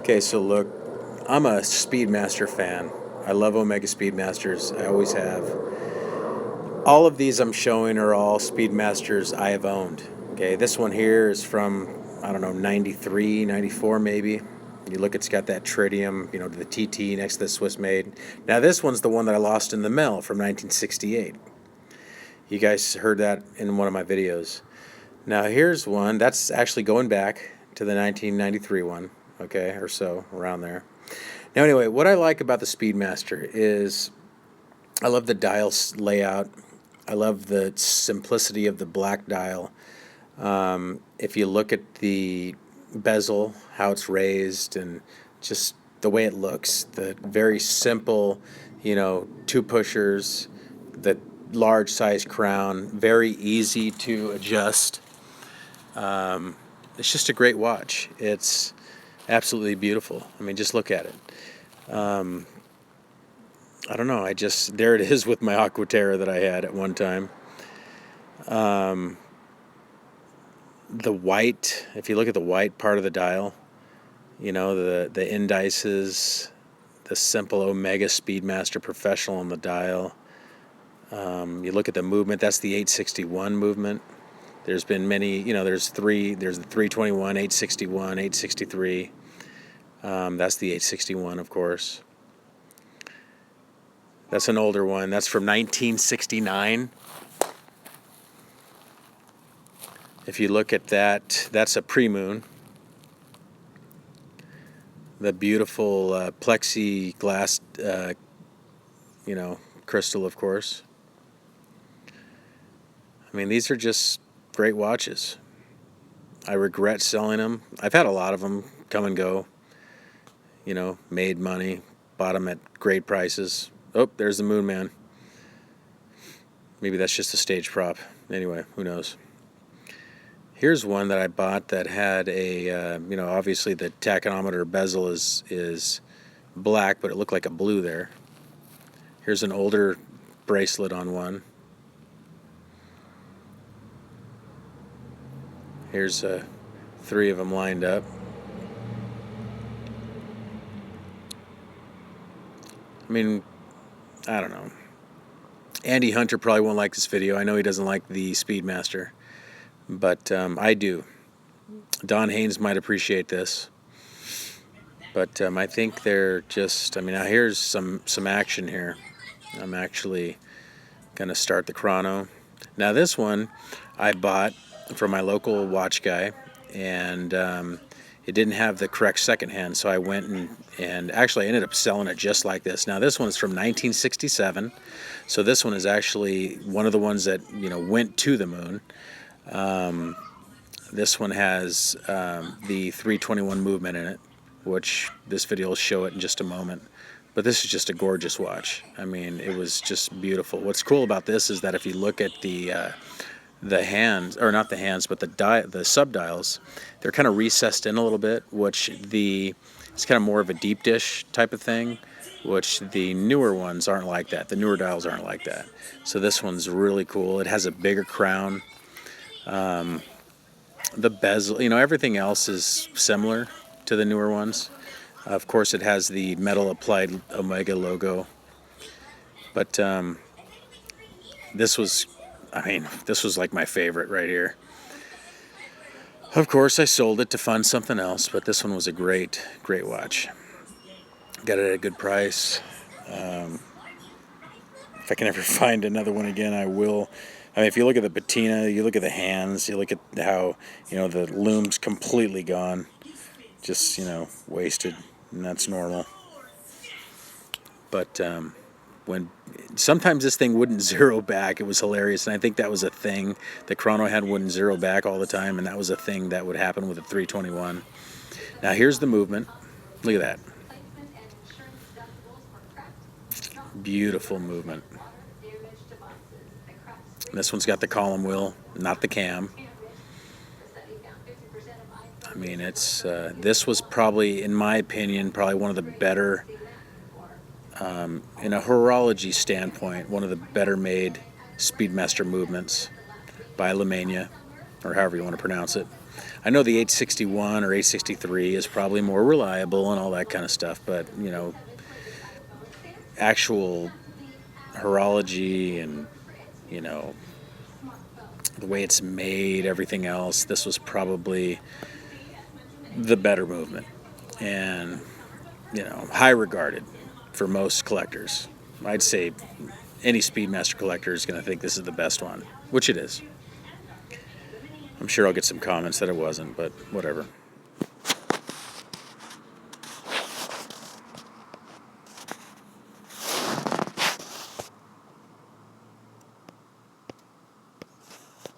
Okay, so look, I'm a Speedmaster fan. I love Omega Speedmasters. I always have. All of these I'm showing are all Speedmasters I have owned. Okay, this one here is from, I don't know, 93, 94 maybe. You look, it's got that tritium, the TT next to the Swiss made. Now this one's the one that I lost in the mail from 1968. You guys heard that in one of my videos. Now here's one that's actually going back to the 1993 one, okay, or so, around there. Now anyway, what I like about the Speedmaster is I love the dial layout. I love the simplicity of the black dial. If you look at the bezel, how it's raised, and just the way it looks, the very simple, two pushers, the large size crown, very easy to adjust. It's just a great watch. It's absolutely beautiful. I mean, just look at it. I don't know. There it is with my Aquaterra that I had at one time. The white, if you look at the white part of the dial, the indices, the simple Omega Speedmaster Professional on the dial. You look at the movement, that's the 861 movement. There's been many, there's the 321, 861, 863. That's the 861, of course. That's an older one. That's from 1969. If you look at that, that's a pre-moon. The beautiful plexiglass, crystal, of course. I mean, these are just great watches. I regret selling them. I've had a lot of them come and go. Made money, bought them at great prices. Oh, there's the Moon Man. Maybe that's just a stage prop. Anyway, who knows? Here's one that I bought that had a, obviously the tachometer bezel is black, but it looked like a blue there. Here's an older bracelet on one. Here's three of them lined up. I mean, I don't know. Andy Hunter probably won't like this video. I know he doesn't like the Speedmaster, but I do. Don Haynes might appreciate this, but I think they're just. Now here's some action here. I'm actually gonna start the chrono. Now this one I bought from my local watch guy, and it didn't have the correct second hand, so I went and actually I ended up selling it just like this. Now this one is from 1967, so this one is actually one of the ones that went to the moon. This one has the 321 movement in it, which this video will show it in just a moment. But this is just a gorgeous watch. I mean, it was just beautiful. What's cool about this is that if you look at the hands, or not the hands, but the sub-dials, they're kind of recessed in a little bit, which it's kind of more of a deep dish type of thing, which the newer ones aren't like that. The newer dials aren't like that. So this one's really cool. It has a bigger crown. The bezel, everything else is similar to the newer ones. Of course, it has the metal applied Omega logo. But this was like my favorite right here. Of course, I sold it to fund something else, but this one was a great watch. Got it at a good price. If I can ever find another one again, I will. If you look at the patina, you look at the hands, you look at how, the lume's completely gone. Just, wasted, and that's normal. But when sometimes this thing wouldn't zero back, it was hilarious, and I think that was a thing. The chrono head wouldn't zero back all the time, and that was a thing that would happen with the 321. Now here's the movement. Look at that. Beautiful movement. This one's got the column wheel, not the cam. I mean, this was probably, in my opinion, probably one of the better, in a horology standpoint, one of the better made Speedmaster movements by Lemania, or however you want to pronounce it. I know the 861 or 863 is probably more reliable and all that kind of stuff, but actual horology and you know the way it's made, everything else, this was probably the better movement, and high regarded for most collectors. I'd say any Speedmaster collector is going to think this is the best one, which it is. I'm sure I'll get some comments that it wasn't, but whatever.